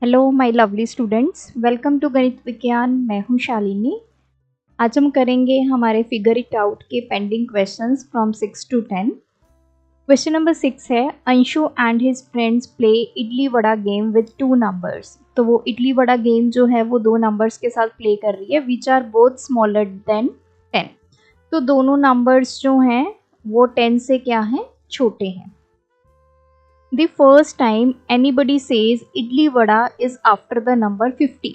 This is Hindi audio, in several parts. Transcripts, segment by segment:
Hello my lovely students, welcome to Ganit Vigyan. मैं हूं शालिनी। आज हम करेंगे हमारे फिगर इट आउट के pending questions from 6 to 10। Question number 6 है, Anshu and his friends play idli vada game with 2 numbers. तो वो इडली वड़ा गेम जो है वो 2 नंबर्स के साथ प्ले कर रही है, which are both smaller than 10। तो दोनों नंबर्स जो हैं वो 10 से क्या हैं, छोटे हैं। The first time anybody says idli vada is after the number 50।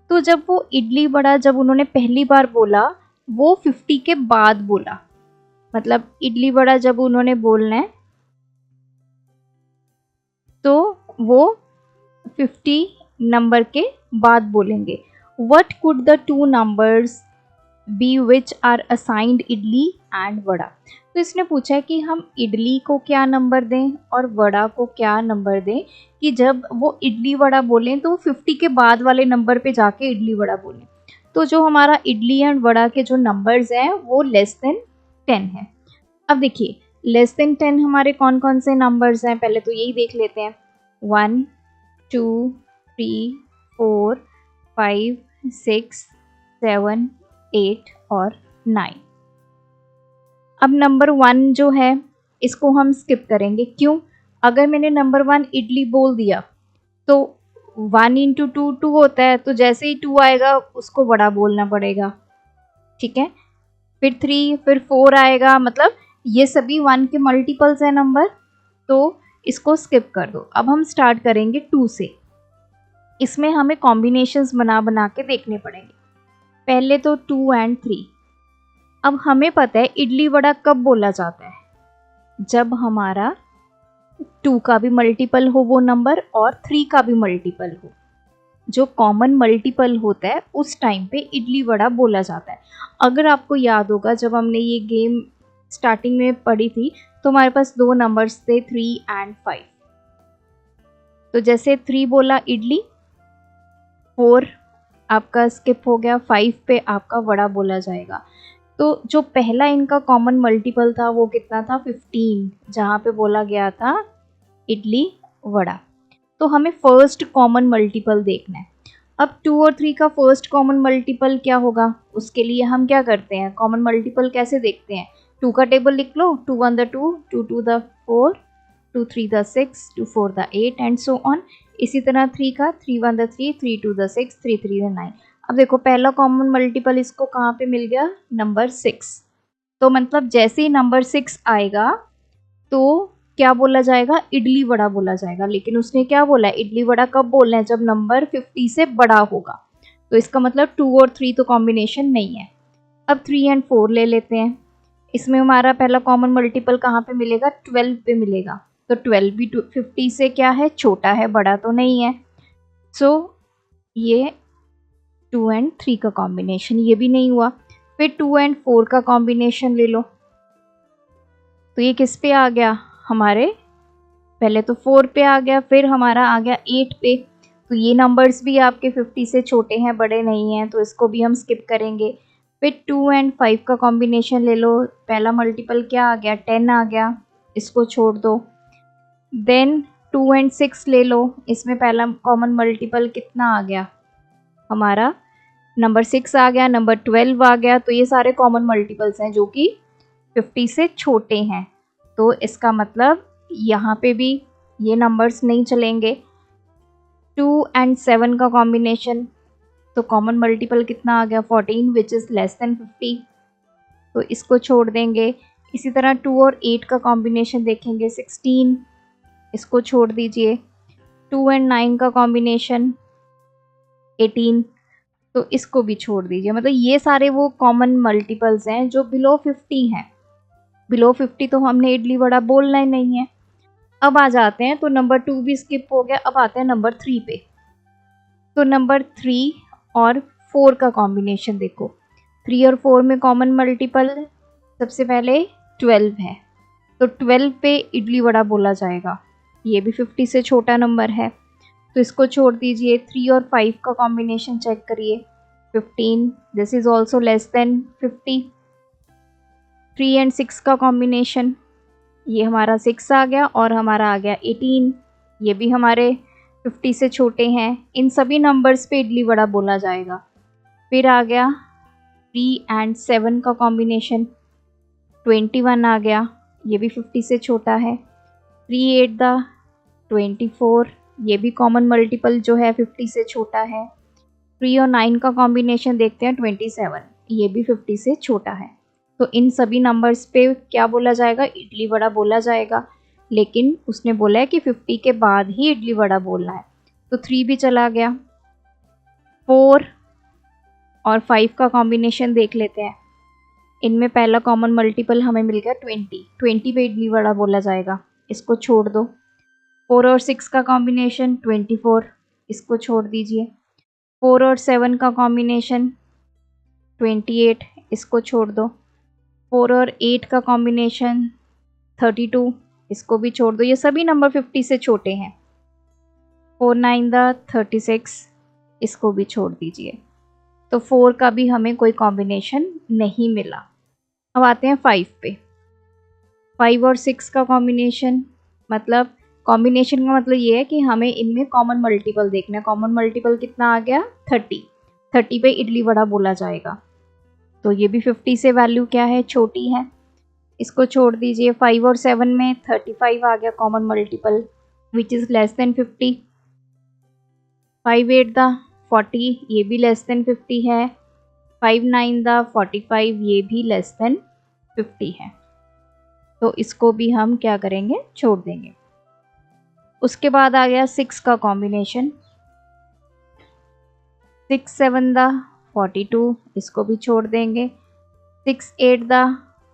तो जब वो इडली वड़ा जब उन्होंने पहली बार बोला वो 50 के बाद बोला, मतलब इडली वड़ा जब उन्होंने बोलना है तो वो 50 नंबर के बाद बोलेंगे। What could the two numbers be which are assigned idli and vada. तो इसने पूछा है कि हम इडली को क्या नंबर दें और वड़ा को क्या नंबर दें, कि जब वो इडली वड़ा बोलें तो 50 के बाद वाले नंबर पे जाके इडली वड़ा बोलें। तो जो हमारा इडली एंड वड़ा के जो नंबर्स हैं वो लेस देन 10 है। अब देखिए लेस देन 10 हमारे कौन कौन से नंबर्स हैं, पहले तो यही देख लेते हैं। 1 2 3 4 5 6 7 8 और 9। अब नंबर 1 जो है इसको हम स्किप करेंगे, क्यों? अगर मैंने नंबर 1 इडली बोल दिया तो 1 इंटू 2 2 होता है, तो जैसे ही 2 आएगा उसको बड़ा बोलना पड़ेगा, ठीक है। फिर 3 फिर 4 आएगा, मतलब ये सभी 1 के मल्टीपल्स है नंबर, तो इसको स्किप कर दो। अब हम स्टार्ट करेंगे 2 से। इसमें हमें कॉम्बिनेशंस बना बना के देखने पड़ेंगे। पहले तो 2 एंड 3। अब हमें पता है इडली वड़ा कब बोला जाता है, जब हमारा 2 का भी मल्टीपल हो वो नंबर और 3 का भी मल्टीपल हो। जो कॉमन मल्टीपल होता है उस टाइम पे इडली वड़ा बोला जाता है। अगर आपको याद होगा जब हमने ये गेम स्टार्टिंग में पढ़ी थी तो हमारे पास 2 नंबर्स थे 3 एंड 5। तो जैसे 3 बोला इडली, 4 आपका स्किप हो गया, 5 पे आपका वड़ा बोला जाएगा। तो जो पहला इनका कॉमन मल्टीपल था वो कितना था, 15, जहाँ पे बोला गया था इडली वड़ा। तो हमें फर्स्ट कॉमन मल्टीपल देखना है। अब 2 और 3 का फर्स्ट कॉमन मल्टीपल क्या होगा, उसके लिए हम क्या करते हैं, कॉमन मल्टीपल कैसे देखते हैं। 2 का टेबल लिख लो, 2 1 the 2, 2 2 the 4, 2 3 the 6, 2 4 the 8 and so on. इसी तरह 3 का 3 1 द 3, 3 2 द 6, 3 3 द 9। अब देखो पहला कॉमन मल्टीपल इसको कहाँ पे मिल गया, नंबर 6। तो मतलब जैसे ही नंबर 6 आएगा तो क्या बोला जाएगा, इडली वड़ा बोला जाएगा। लेकिन उसने क्या बोला है, इडली वड़ा कब बोलना है, जब नंबर 50 से बड़ा होगा। तो इसका मतलब 2 और 3 तो कॉम्बिनेशन नहीं है। अब 3 एंड 4 ले लेते हैं। इसमें हमारा पहला कॉमन मल्टीपल कहाँ पे मिलेगा, 12 पे मिलेगा। तो 12 भी 50 से क्या है, छोटा है, बड़ा तो नहीं है। सो ये 2 एंड 3 का कॉम्बिनेशन ये भी नहीं हुआ। फिर 2 एंड 4 का कॉम्बिनेशन ले लो, तो ये किस पे आ गया हमारे, पहले तो 4 पे आ गया, फिर हमारा आ गया 8 पे। तो ये नंबर्स भी आपके 50 से छोटे हैं, बड़े नहीं हैं, तो इसको भी हम स्किप करेंगे। फिर 2 एंड 5 का कॉम्बिनेशन ले लो, पहला मल्टीपल क्या आ गया, 10 आ गया, इसको छोड़ दो। देन 2 एंड 6 ले लो, इसमें पहला कॉमन मल्टीपल कितना आ गया हमारा, नंबर 6 आ गया, नंबर 12 आ गया। तो ये सारे कॉमन मल्टीपल्स हैं जो कि 50 से छोटे हैं। तो इसका मतलब यहाँ पे भी ये नंबर्स नहीं चलेंगे। 2 एंड 7 का कॉम्बिनेशन, तो कॉमन मल्टीपल कितना आ गया, 14, विच इज़ लेस देन 50, तो इसको छोड़ देंगे। इसी तरह 2 और 8 का कॉम्बिनेशन देखेंगे, 16, इसको छोड़ दीजिए। 2 एंड 9 का कॉम्बिनेशन 18, तो इसको भी छोड़ दीजिए। मतलब ये सारे वो कॉमन मल्टीपल्स हैं जो बिलो 50 हैं। बिलो 50 तो हमने इडली वड़ा बोलना ही नहीं है। अब आ जाते हैं, तो नंबर 2 भी स्किप हो गया, अब आते हैं नंबर 3 पे। तो नंबर 3 और 4 का कॉम्बिनेशन देखो, 3 और 4 में कॉमन मल्टीपल सबसे पहले 12 है, तो 12 पे इडली वड़ा बोला जाएगा। ये भी 50 से छोटा नंबर है, तो इसको छोड़ दीजिए। 3 और 5 का कॉम्बिनेशन चेक करिए, 15, this is also less than 50। 3 and 6 का कॉम्बिनेशन, ये हमारा 6 आ गया और हमारा आ गया 18, ये भी हमारे 50 से छोटे हैं, इन सभी नंबर्स पे इडली वड़ा बोला जाएगा। फिर आ गया 3 and 7 का कॉम्बिनेशन, 21 आ गया, ये भी 50 से छोटा है। 3 8 द 24, ये भी कॉमन मल्टीपल जो है 50 से छोटा है। 3 और 9 का कॉम्बिनेशन देखते हैं 27, ये भी 50 से छोटा है। तो इन सभी नंबर्स पे क्या बोला जाएगा, इडली वड़ा बोला जाएगा। लेकिन उसने बोला है कि 50 के बाद ही इडली वड़ा बोलना है, तो 3 भी चला गया। 4 और 5 का कॉम्बिनेशन देख लेते हैं। इनमें पहला कॉमन मल्टीपल हमें मिल गया 20, 20 पे इडली वड़ा बोला जाएगा, इसको छोड़ दो। 4 और 6 का कॉम्बिनेशन 24, इसको छोड़ दीजिए। 4 और 7 का कॉम्बिनेशन 28, इसको छोड़ दो। 4 और 8 का कॉम्बिनेशन 32, इसको भी छोड़ दो। ये सभी नंबर 50 से छोटे हैं। 4 9 द 36, इसको भी छोड़ दीजिए। तो 4 का भी हमें कोई कॉम्बिनेशन नहीं मिला। अब आते हैं 5 पे। 5 और 6 का कॉम्बिनेशन, मतलब कॉम्बिनेशन का मतलब ये है कि हमें इनमें कॉमन मल्टीपल देखना है। कॉमन मल्टीपल कितना आ गया, 30, 30 पे इडली वड़ा बोला जाएगा। तो ये भी 50 से वैल्यू क्या है, छोटी है, इसको छोड़ दीजिए। 5 और 7 में 35 आ गया common multiple, which is less than 50। 5 8 the 40, ये भी लेस देन 50 है। 5 9 द 45, ये भी लेस देन 50 है। तो इसको भी हम क्या करेंगे, छोड़ देंगे। उसके बाद आ गया 6 का कॉम्बिनेशन, 6 7 द 42, इसको भी छोड़ देंगे। 6 8 द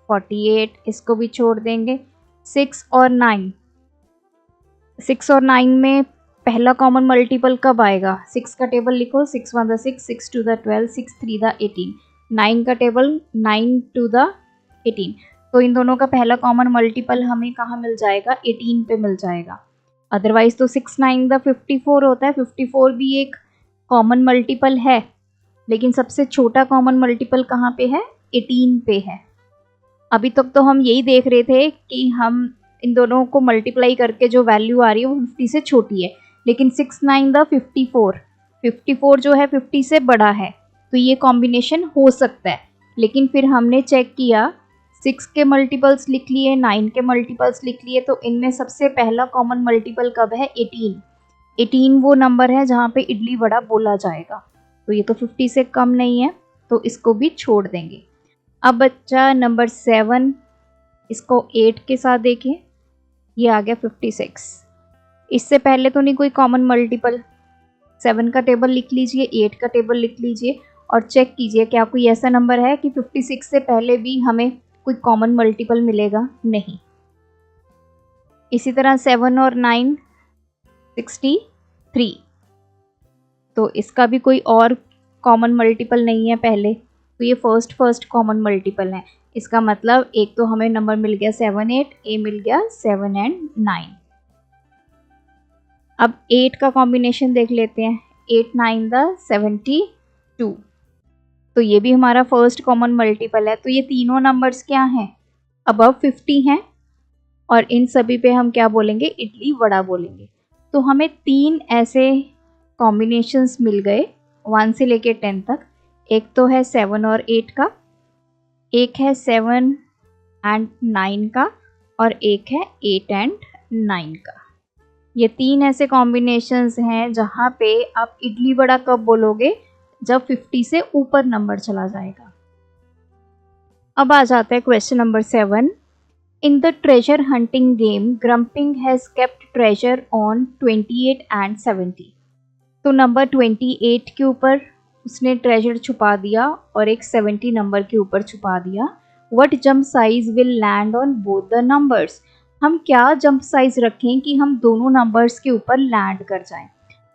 48, इसको भी छोड़ देंगे। 6 और 9, 6 और 9 में पहला कॉमन मल्टीपल कब आएगा, 6 का टेबल लिखो, 6 1 द 6, 6 2 द 12, 6 3 द 18। 9 का टेबल 9 2 द 18। तो इन दोनों का पहला कॉमन मल्टीपल हमें कहाँ मिल जाएगा, 18 पे मिल जाएगा। अदरवाइज तो 6 9 द 54 होता है, 54 भी एक कॉमन मल्टीपल है, लेकिन सबसे छोटा कॉमन मल्टीपल कहाँ पे है, 18 पे है। अभी तक तो हम यही देख रहे थे कि हम इन दोनों को मल्टीप्लाई करके जो वैल्यू आ रही है वो 50 से छोटी है, लेकिन 6 9 द 54, 54 जो है 50 से बड़ा है, तो ये कॉम्बिनेशन हो सकता है। लेकिन फिर हमने चेक किया, 6 के मल्टीपल्स लिख लिए, 9 के मल्टीपल्स लिख लिए, तो इनमें सबसे पहला कॉमन मल्टीपल कब है, 18। 18 वो नंबर है जहाँ पे इडली वड़ा बोला जाएगा, तो ये तो 50 से कम नहीं है, तो इसको भी छोड़ देंगे। अब बच्चा नंबर 7, इसको 8 के साथ देखें, ये आ गया 56। इससे पहले तो नहीं कोई कॉमन मल्टीपल। 7 का टेबल लिख लीजिए, 8 का टेबल लिख लीजिए और चेक कीजिए क्या कोई ऐसा नंबर है कि 56 से पहले भी हमें कोई कॉमन मल्टीपल मिलेगा, नहीं। इसी तरह 7 और 9 63, तो इसका भी कोई और कॉमन मल्टीपल नहीं है पहले, तो ये फर्स्ट कॉमन मल्टीपल है। इसका मतलब एक तो हमें नंबर मिल गया 7 8, ए मिल गया 7 and 9। अब 8 का कॉम्बिनेशन देख लेते हैं, 8 9 द 72, तो ये भी हमारा फर्स्ट कॉमन मल्टीपल है। तो ये तीनों नंबर्स क्या हैं, अबव 50 हैं, और इन सभी पे हम क्या बोलेंगे, इडली वड़ा बोलेंगे। तो हमें 3 ऐसे कॉम्बिनेशंस मिल गए 1 से लेके 10 तक। एक तो है 7 और 8 का, एक है 7 and 9 का, और एक है 8 and 9 का। ये 3 ऐसे कॉम्बिनेशंस हैं जहाँ पे आप इडली वड़ा कब बोलोगे, जब 50 से ऊपर नंबर चला जाएगा। अब आ जाता है question number 7। In the treasure hunting game Grumping has kept treasure on 28 and 70। तो नंबर 28 के ऊपर उसने ट्रेजर छुपा दिया और एक 70 नंबर के ऊपर छुपा दिया। What jump size will land on both the numbers. हम क्या जंप साइज रखें कि हम दोनों नंबर्स के ऊपर लैंड कर जाएं।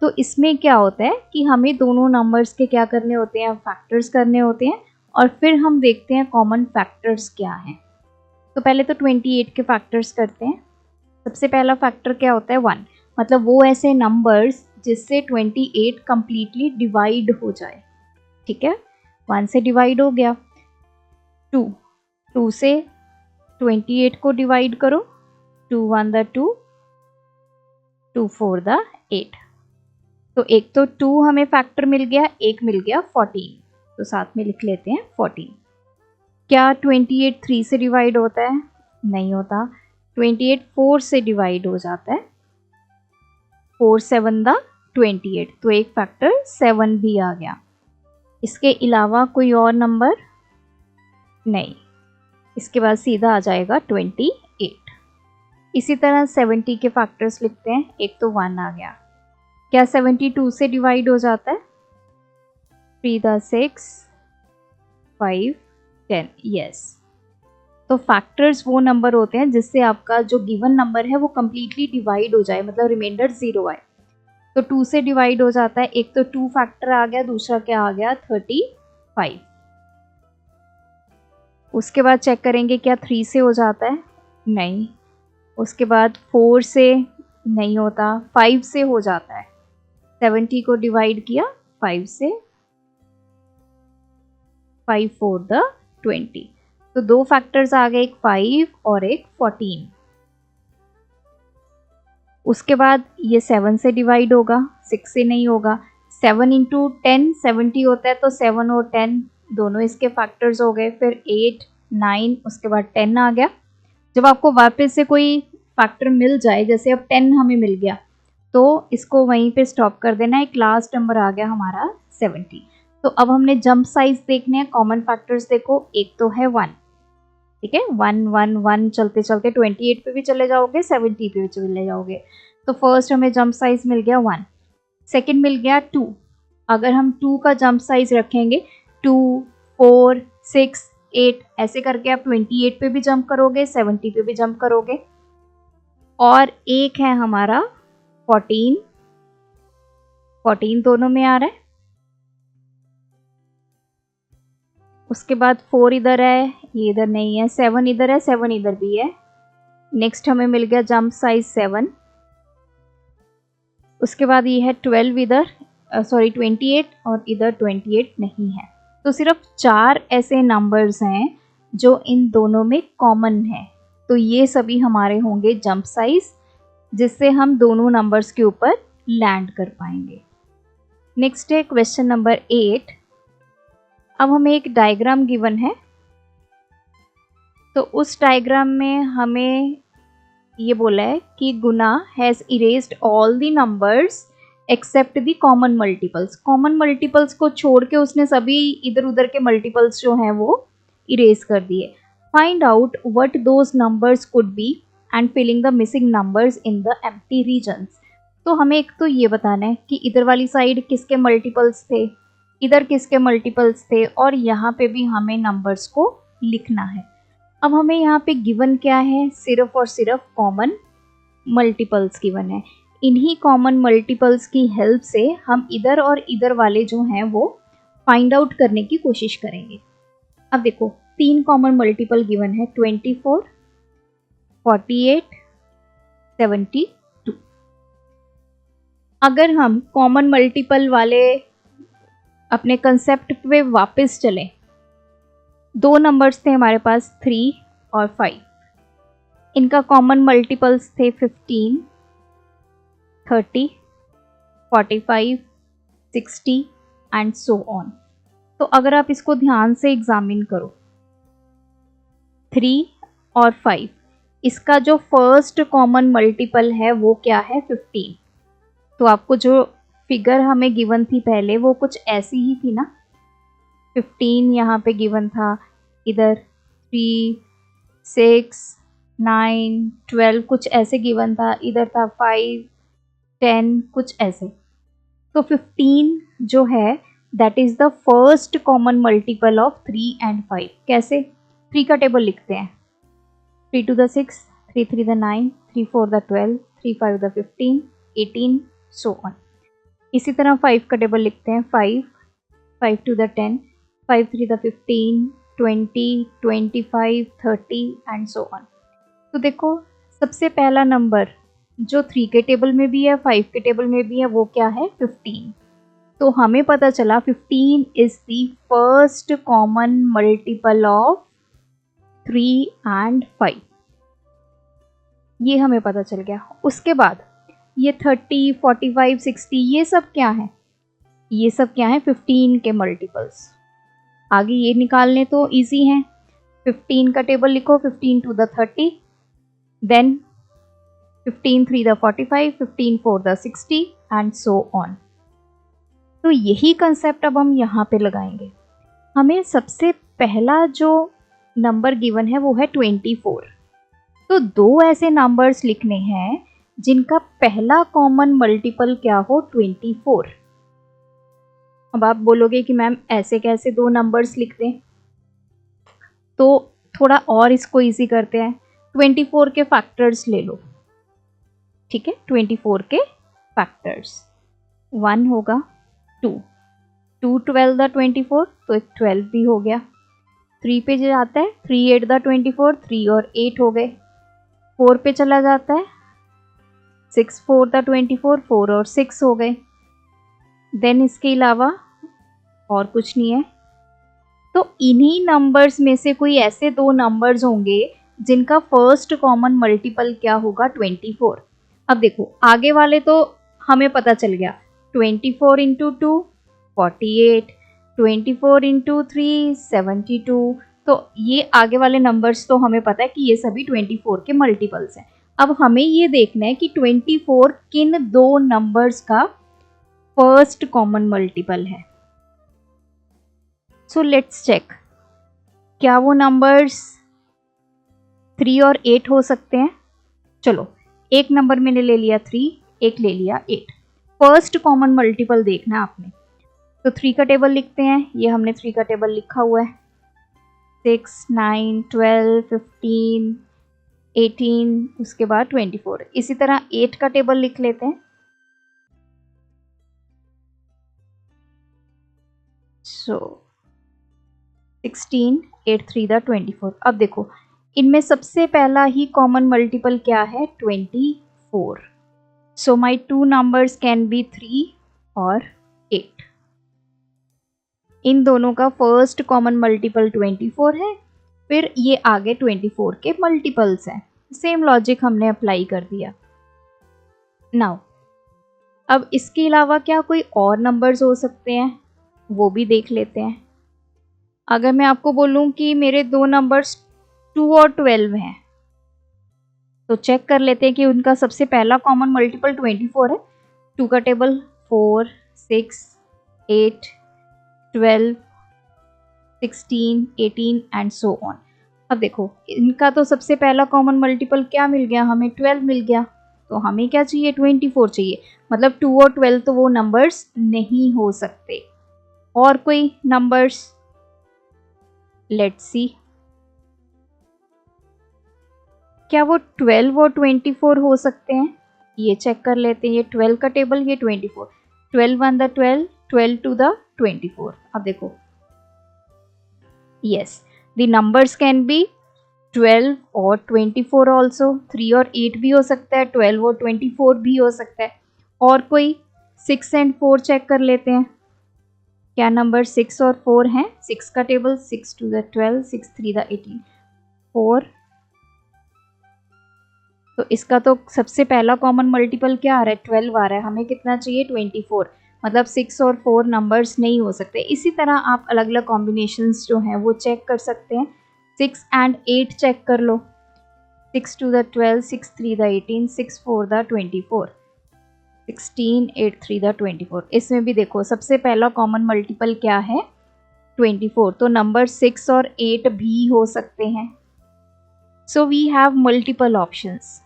तो इसमें क्या होता है कि हमें दोनों नंबर्स के क्या करने होते हैं, फैक्टर्स करने होते हैं, और फिर हम देखते हैं कॉमन फैक्टर्स क्या हैं। तो पहले तो 28 के फैक्टर्स करते हैं। सबसे पहला फैक्टर क्या होता है, 1, मतलब वो ऐसे नंबर्स जिससे 28 कंप्लीटली डिवाइड हो जाए। ठीक है, 1 से डिवाइड हो गया। 2 से 28 को डिवाइड करो, 2 1 द 2, 2 4 द 8। तो एक तो 2 हमें फैक्टर मिल गया, एक मिल गया 14, तो साथ में लिख लेते हैं 14। क्या 28 3 से डिवाइड होता है? नहीं होता। 28 4 से डिवाइड हो जाता है, 4 7 द 28, तो एक फैक्टर 7 भी आ गया। इसके अलावा कोई और नंबर नहीं, इसके बाद सीधा आ जाएगा 28। इसी तरह 70 के फैक्टर्स लिखते हैं। एक तो 1 आ गया। क्या 72 से डिवाइड हो जाता है? 3 द 6 5 10, यस। तो फैक्टर्स वो नंबर होते हैं जिससे आपका जो गिवन नंबर है वो कंप्लीटली डिवाइड हो जाए, मतलब रिमाइंडर 0 आए। तो 2 से डिवाइड हो जाता है। एक तो 2 फैक्टर आ गया, दूसरा क्या आ गया 35। उसके बाद चेक करेंगे क्या 3 से हो जाता है? नहीं। उसके बाद 4 से नहीं होता, 5 से हो जाता है। 70 को डिवाइड किया 5 से, 5 4 द 20, तो दो फैक्टर्स आ गए, एक 5 और एक 14। उसके बाद ये 7 से डिवाइड होगा, 6 से नहीं होगा। 7 इंटू 10 70 होता है, तो 7 और 10 दोनों इसके फैक्टर्स हो गए। फिर 8 9, उसके बाद 10 आ गया। जब आपको वापस से कोई फैक्टर मिल जाए, जैसे अब 10 हमें मिल गया, तो इसको वहीं पे स्टॉप कर देना। एक लास्ट नंबर आ गया हमारा 70। तो अब हमने जंप साइज देखने हैं। कॉमन फैक्टर्स देखो, एक तो है 1, ठीक है, 1 1 1 चलते चलते 28 पे भी चले जाओगे, 70 पे भी चले जाओगे। तो फर्स्ट हमें जंप साइज मिल गया 1, सेकंड मिल गया 2। अगर हम 2 का जंप साइज रखेंगे, 2 4 6 8 ऐसे करके आप 28 पे भी जंप करोगे, 70 पे भी जंप करोगे। और एक है हमारा 14, 14 दोनों में आ रहा है। उसके बाद 4 इधर है, ये इधर नहीं है। 7 इधर है, 7 इधर भी है। नेक्स्ट हमें मिल गया जंप साइज 7। उसके बाद ये है 12 इधर, सॉरी 28, और इधर 28 नहीं है। तो सिर्फ 4 ऐसे नंबर्स हैं जो इन दोनों में कॉमन है। तो ये सभी हमारे होंगे जंप साइज, जिससे हम दोनों नंबर्स के ऊपर लैंड कर पाएंगे। नेक्स्ट है क्वेश्चन नंबर 8। अब हमें एक डायग्राम गिवन है, तो उस डायग्राम में हमें ये बोला है कि Guna has erased all the numbers except the common multiples. Common multiples को छोड़ के उसने सभी इधर उधर के मल्टीपल्स जो हैं वो इरेज कर दिए। Find out what those numbers could be and filling the missing numbers in the empty regions. तो हमें एक तो ये बताना है कि इधर वाली साइड किसके मल्टीपल्स थे, इधर किसके मल्टीपल्स थे, और यहाँ पे भी हमें नंबर्स को लिखना है। अब हमें यहाँ पे गिवन क्या है, सिर्फ और सिर्फ कॉमन मल्टीपल्स गिवन है। इन्हीं कॉमन मल्टीपल्स की हेल्प से हम इधर और इधर वाले जो हैं वो फाइंड आउट करने की कोशिश करेंगे। अब देखो 3 कॉमन मल्टीपल गिवन है, 24 48 72। अगर हम कॉमन मल्टीपल वाले अपने कंसेप्ट पे वापस चलें, दो नंबर्स थे हमारे पास 3 और 5। इनका कॉमन मल्टीपल्स थे 15 30 45 60 एंड सो ऑन। तो अगर आप इसको ध्यान से एग्जामिन करो, 3 और 5, इसका जो फर्स्ट कॉमन मल्टीपल है वो क्या है 15। तो आपको जो फिगर हमें गिवन थी पहले वो कुछ ऐसी ही थी ना, 15 यहाँ पे गिवन था, इधर 3 6 9 12 कुछ ऐसे गिवन था, इधर था 5 10 कुछ ऐसे। तो 15 जो है that is the first common multiple of 3 and 5। कैसे? 3 का टेबल लिखते हैं, 3 to the 6 3 3 the 9 3 4 the 12 3 5 the 15 18 so on। इसी तरह 5 का टेबल लिखते हैं, 5 5 to the 10 5 3 the 15 20 25 30 and so on. तो देखो सबसे पहला नंबर जो 3 के टेबल में भी है 5 के टेबल में भी है वो क्या है 15। तो हमें पता चला 15 is the first common multiple of 3 and 5, ये हमें पता चल गया। उसके बाद ये 30, 45, 60 ये सब क्या है? ये सब क्या है? 15 के मल्टीपल्स। आगे ये निकालने तो इजी हैं। 15 का टेबल लिखो, 15 two the 30, then 15 3 the 45, 15 4 the 60 and so on. तो यही कंसेप्ट अब हम यहाँ पे लगाएंगे। हमें सबसे पहला जो नंबर गिवन है वो है 24। तो दो ऐसे नंबर्स लिखने हैं जिनका पहला कॉमन मल्टीपल क्या हो? 24। अब आप बोलोगे कि मैम ऐसे कैसे दो नंबर्स लिख दें? तो थोड़ा और इसको इजी करते हैं। 24 के फैक्टर्स ले लो, ठीक है? 24 के फैक्टर्स 1 होगा, 2 12 द 24, तो एक 12 भी हो गया। 3 पे जाता है, 3 8 द 24, 3 और 8 हो गए। 4 पे चला जाता है, 6 4 द 24, 4 और 6 हो गए। देन इसके अलावा और कुछ नहीं है। तो इन्हीं नंबर्स में से कोई ऐसे दो नंबर्स होंगे जिनका फर्स्ट कॉमन मल्टीपल क्या होगा? 24। अब देखो आगे वाले तो हमें पता चल गया, 24 इंटू 2 48, 24 इंटू 3 72। तो ये आगे वाले नंबर्स तो हमें पता है कि ये सभी 24 के मल्टीपल्स हैं। अब हमें ये देखना है कि 24 किन दो नंबर्स का फर्स्ट कॉमन मल्टीपल है। सो लेट्स चेक, क्या वो नंबर्स 3 और 8 हो सकते हैं? चलो, एक नंबर मैंने ले लिया 3, एक ले लिया 8। फर्स्ट कॉमन मल्टीपल देखना आपने। तो 3 का टेबल लिखते हैं। ये हमने 3 का टेबल लिखा हुआ है, 6 9 12 15 18, उसके बाद 24। इसी तरह 8 का टेबल लिख लेते हैं। सो 16 8 3 द 24। अब देखो इनमें सबसे पहला ही कॉमन मल्टीपल क्या है? 24। सो माई टू नंबर्स कैन बी 3 और 8। इन दोनों का फर्स्ट कॉमन मल्टीपल 24 है। फिर ये आगे 24 के मल्टीपल्स हैं। सेम लॉजिक हमने अप्लाई कर दिया। नाउ अब इसके अलावा क्या कोई और नंबर्स हो सकते हैं? वो भी देख लेते हैं। अगर मैं आपको बोलूं कि मेरे दो नंबर्स 2 और 12 हैं, तो चेक कर लेते हैं कि उनका सबसे पहला कॉमन मल्टीपल 24 है। 2 का टेबल 4 6 8 12 16 18 एंड सो ऑन। अब देखो इनका तो सबसे पहला कॉमन मल्टीपल क्या मिल गया? हमें 12 मिल गया। तो हमें क्या चाहिए? 24 चाहिए। मतलब 2 और 12 तो वो नंबर्स नहीं हो सकते। और कोई नंबर्स? लेट्स सी, क्या वो 12 और 24 हो सकते हैं? ये चेक कर लेते हैं। ये 12 का टेबल, ये 24। 12 1 द 12, 12 2 द 24। अब देखो, yes the numbers can be 12 और 24 ऑल्सो। 3 और 8 भी हो सकता है, 12 और 24 भी हो सकता है। और कोई? 6 एंड 4 चेक कर लेते हैं। क्या नंबर 6 और 4 हैं? 6 का टेबल, 6 2 द 12, 6 3 द 18, 4। तो इसका तो सबसे पहला कॉमन मल्टीपल क्या आ रहा है? 12 आ रहा है। हमें कितना चाहिए? 24। मतलब 6 और 4 नंबर्स नहीं हो सकते। इसी तरह आप अलग अलग कॉम्बिनेशंस जो हैं वो चेक कर सकते हैं। 6 एंड 8 चेक कर लो। 6 2 द 12, 6 3 द 18, 6 4 द 24, 16 8 3 द 24। इसमें भी देखो सबसे पहला कॉमन मल्टीपल क्या है? 24। तो नंबर 6 और 8 भी हो सकते हैं। So we have multiple options.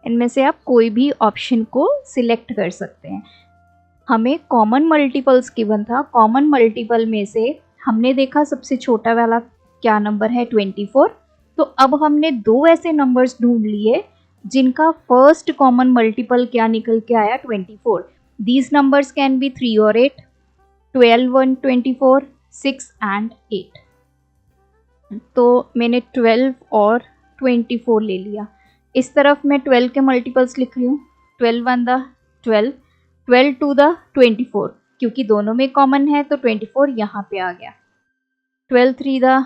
इनमें से आप कोई भी ऑप्शन को सिलेक्ट कर सकते हैं। हमें कॉमन मल्टीपल्स गिवन था। कॉमन मल्टीपल में से हमने देखा सबसे छोटा वाला क्या नंबर है? 24। तो अब हमने दो ऐसे नंबर्स ढूंढ लिए जिनका फर्स्ट कॉमन मल्टीपल क्या निकल के आया? 24। दीज नंबर्स कैन बी 3 और 8, 12 1 24, 6 एंड 8। तो मैंने 12 और 24 ले लिया। इस तरफ मैं 12 के मल्टीपल्स लिख रही हूँ। 12 1 द 12, 12 2 द 24, क्योंकि दोनों में कॉमन है तो 24 यहाँ पे आ गया। 12 3 द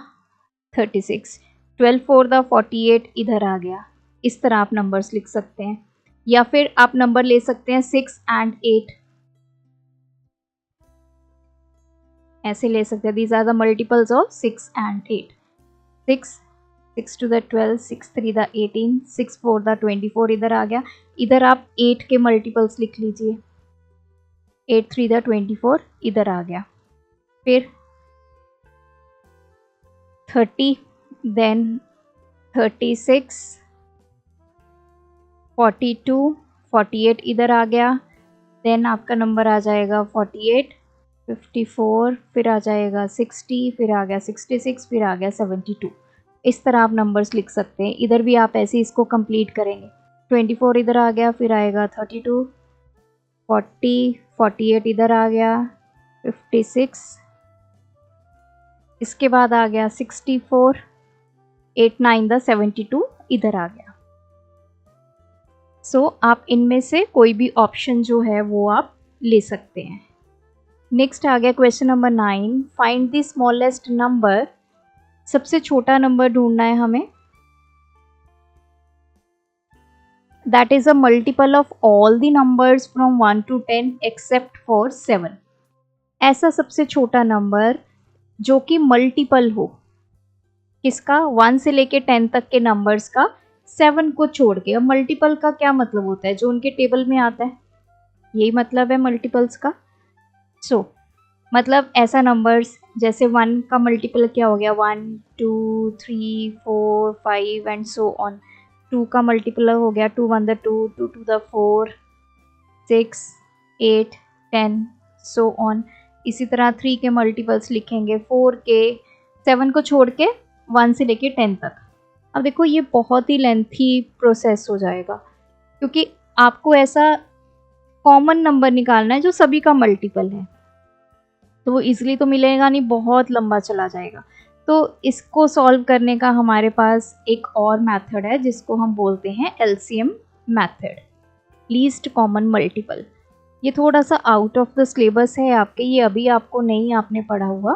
36, 12 4 द 48 इधर आ गया। इस तरह आप नंबर्स लिख सकते हैं। या फिर आप नंबर ले सकते हैं 6 and 8, ऐसे ले सकते हैं. These are the multiples of 6 and 8. 6 to the 12, 6 3 the 18, 6 4 the 24 इधर आ गया. इधर आप 8 के मल्टीपल्स लिख लीजिए. 8 3 the 24 इधर आ गया. फिर 30, देन 36, 42, 48 इधर आ गया. देन आपका नंबर आ जाएगा 48, 54, फिर आ जाएगा 60, फिर आ गया 66, फिर आ गया 72. इस तरह आप नंबर्स लिख सकते हैं. इधर भी आप ऐसे इसको कंप्लीट करेंगे. 24 इधर आ गया, फिर आएगा 32, 40, 48 इधर आ गया, 56, इसके बाद आ गया 64, 8 9 द 72 इधर आ गया. सो आप इनमें से कोई भी ऑप्शन जो है वो आप ले सकते हैं. नेक्स्ट आ गया question number 9. Find the smallest number. सबसे छोटा नंबर ढूंढना है हमें. That is a multiple of all the numbers from 1 to 10 except for 7. ऐसा सबसे छोटा नंबर जो कि मल्टीपल हो किसका, 1 से लेके 10 तक के नंबर्स का 7 को छोड़ के. अब मल्टीपल का क्या मतलब होता है, जो उनके टेबल में आता है, यही मतलब है मल्टीपल्स का. सो मतलब ऐसा नंबर्स जैसे 1 का मल्टीपल क्या हो गया, 1 2 3 4 5 एंड सो ऑन. 2 का मल्टीपल हो गया 2 1 the 2, 2 2 the 4, 6 8 10 सो ऑन. इसी तरह 3 के मल्टीपल्स लिखेंगे, 4 के, 7 को छोड़ के 1 से लेके 10 तक. अब देखो ये बहुत ही लेंथी प्रोसेस हो जाएगा क्योंकि आपको ऐसा कॉमन नंबर निकालना है जो सभी का मल्टीपल है. तो वो इजीली तो मिलेगा नहीं, बहुत लंबा चला जाएगा. तो इसको सॉल्व करने का हमारे पास एक और मेथड है जिसको हम बोलते हैं LCM method, least common multiple. ये थोड़ा सा आउट ऑफ द सिलेबस है आपके, ये अभी आपको नहीं आपने पढ़ा हुआ,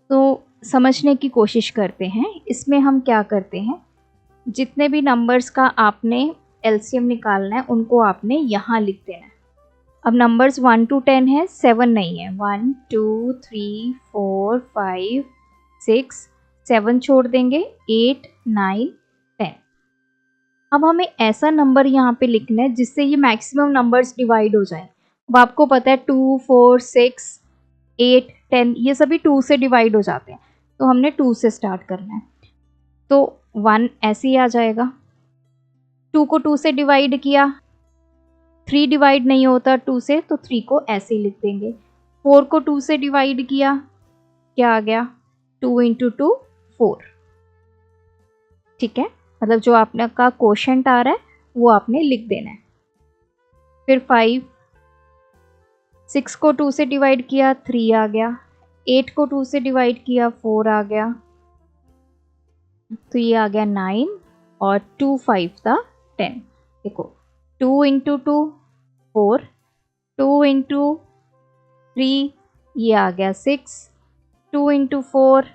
तो समझने की कोशिश करते हैं. इसमें हम क्या करते हैं, जितने भी नंबर्स का आपने एलसीएम निकालना है उनको आपने यहाँ लिख देना है. अब नंबर्स 1 to 10 है, 7 नहीं है. 1 2 3 4 5 6, 7 छोड़ देंगे, 8 9 10. अब हमें ऐसा नंबर यहाँ पे लिखना है जिससे ये मैक्सिमम नंबर्स डिवाइड हो जाएं. अब आपको पता है 2 4 6 8 10 ये सभी 2 से डिवाइड हो जाते हैं, तो हमने 2 से स्टार्ट करना है. तो 1 ऐसे ही आ जाएगा. 2 को 2 से डिवाइड किया, 3 डिवाइड नहीं होता 2 से, तो 3 को ऐसे ही लिख देंगे. 4 को 2 से डिवाइड किया, क्या आ गया, 2 × 2 4. ठीक है, मतलब जो आपने का क्वोशंट आ रहा है वो आपने लिख देना है. फिर 5, 6 को 2 से डिवाइड किया, 3 आ गया. 8 को 2 से डिवाइड किया, 4 आ गया. तो ये आ गया 9 और 2 5 था 10. देखो 2 × 2 4, 2 × 3 ये आ गया 6, 2 × 4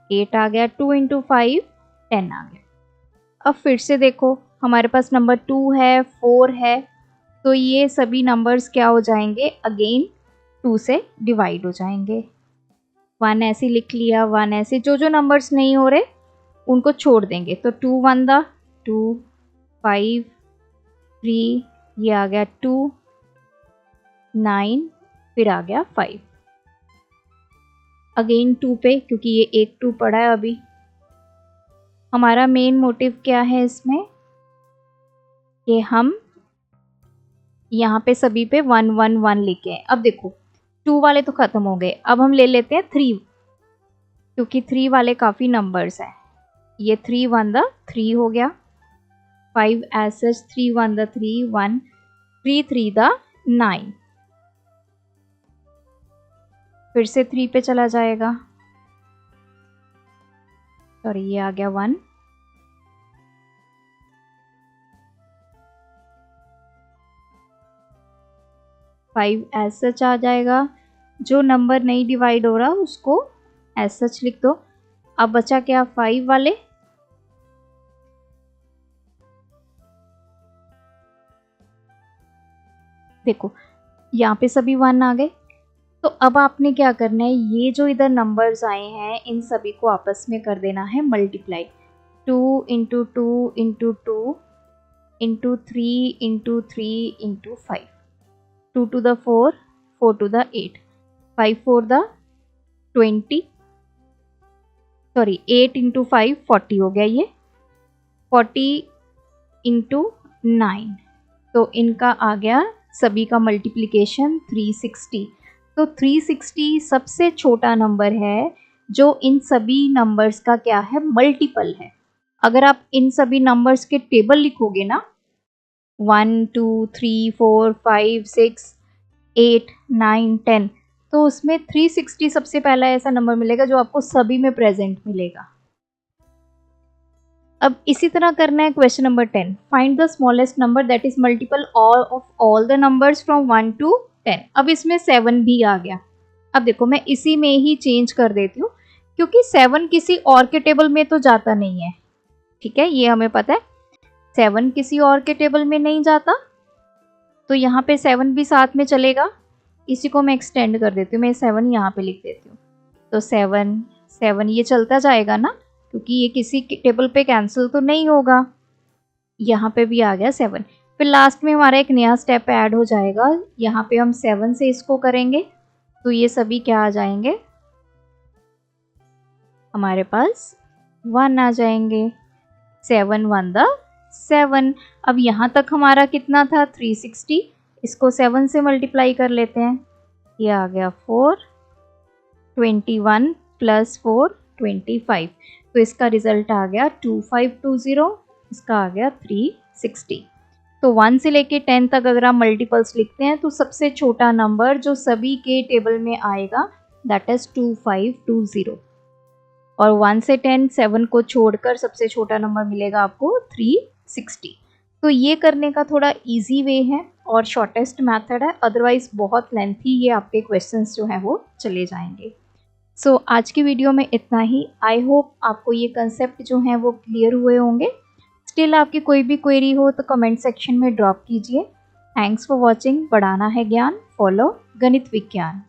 8 आ गया, 2 × 5 10 आ गया. अब फिर से देखो हमारे पास नंबर 2 है, 4 है, तो ये सभी नंबर्स क्या हो जाएंगे, अगेन 2 से डिवाइड हो जाएंगे. 1 ऐसे लिख लिया, 1 ऐसे, जो जो नंबर्स नहीं हो रहे उनको छोड़ देंगे. तो 2 1 दा 2, 5 3 ये आ गया 2, 9 फिर आ गया 5. अगेन 2 पे, क्योंकि ये एक 2 पड़ा है अभी. हमारा मेन मोटिव क्या है इसमें, कि हम यहाँ पे सभी पे 1 1 1 लेके हैं. अब देखो 2 वाले तो ख़त्म हो गए, अब हम ले लेते हैं 3, क्योंकि 3 वाले काफ़ी नंबर्स हैं. ये 3 1 द 3 हो गया, 5 एज सच, 3 1 द 3 1, 3 3 द 9. फिर से 3 पे चला जाएगा, सॉरी ये आ गया 1. 5 एज सच आ जाएगा. जो नंबर नहीं डिवाइड हो रहा उसको एज सच लिख दो. अब बचा क्या, 5 वाले. देखो यहाँ पे सभी 1 आ गए। तो अब आपने क्या करना है, ये जो इधर नंबर्स आए हैं इन सभी को आपस में कर देना है multiply. 2 into 2 into 2 into 3 into 3 into 5। 2 to the 4, 4 to the 8, 5 4 the 20, sorry 8 into 5 40 हो गया ये, 40 इंटू 9। तो इनका आ गया सभी का मल्टीप्लिकेशन 360। तो 360 सबसे छोटा नंबर है जो इन सभी नंबर्स का क्या है, मल्टीपल है। अगर आप इन सभी नंबर्स के टेबल लिखोगे ना 1 2 3 4 5 6 8 9 10, तो उसमें 360 सबसे पहला ऐसा नंबर मिलेगा जो आपको सभी में प्रेजेंट मिलेगा। अब इसी तरह करना है question number 10। Find the smallest number that is multiple of all the numbers from 1 to 10। अब इसमें 7 भी आ गया। अब देखो मैं इसी में ही चेंज कर देती हूँ क्योंकि 7 किसी और के टेबल में तो जाता नहीं है, ठीक है, ये हमें पता है 7 किसी और के टेबल में नहीं जाता, तो यहाँ पे 7 भी साथ में चलेगा। इसी को मैं एक्सटेंड कर देती हूँ, मैं 7 यहाँ पे लिख देती हूँ। तो 7 7 ये चलता जाएगा ना, क्योंकि ये किसी टेबल पे कैंसिल तो नहीं होगा। यहाँ पे भी आ गया 7। फिर लास्ट में हमारा एक नया स्टेप ऐड हो जाएगा, यहाँ पे हम 7 से इसको करेंगे तो ये सभी क्या आ जाएंगे, हमारे पास 1 आ जाएंगे। 7 1 the 7। अब यहाँ तक हमारा कितना था 360, इसको 7 से मल्टीप्लाई कर लेते हैं, ये आ गया 4, 21 प्लस 4 25। तो इसका रिजल्ट आ गया 2520, इसका आ गया 360। तो 1 से लेके 10 तक अगर आप मल्टीपल्स लिखते हैं तो सबसे छोटा नंबर जो सभी के टेबल में आएगा दैट इज 2520। और 1 से 10 7 को छोड़कर सबसे छोटा नंबर मिलेगा आपको 360। तो ये करने का थोड़ा इजी वे है और शॉर्टेस्ट मेथड है, अदरवाइज बहुत लेंथी ये आपके क्वेश्चंस जो हैं वो चले जाएंगे। सो आज की वीडियो में इतना ही। आई होप आपको ये कंसेप्ट जो हैं वो क्लियर हुए होंगे। स्टिल आपकी कोई भी क्वेरी हो तो कमेंट सेक्शन में ड्रॉप कीजिए। Thanks for watching. बढ़ाना है ज्ञान, फॉलो गणित विज्ञान।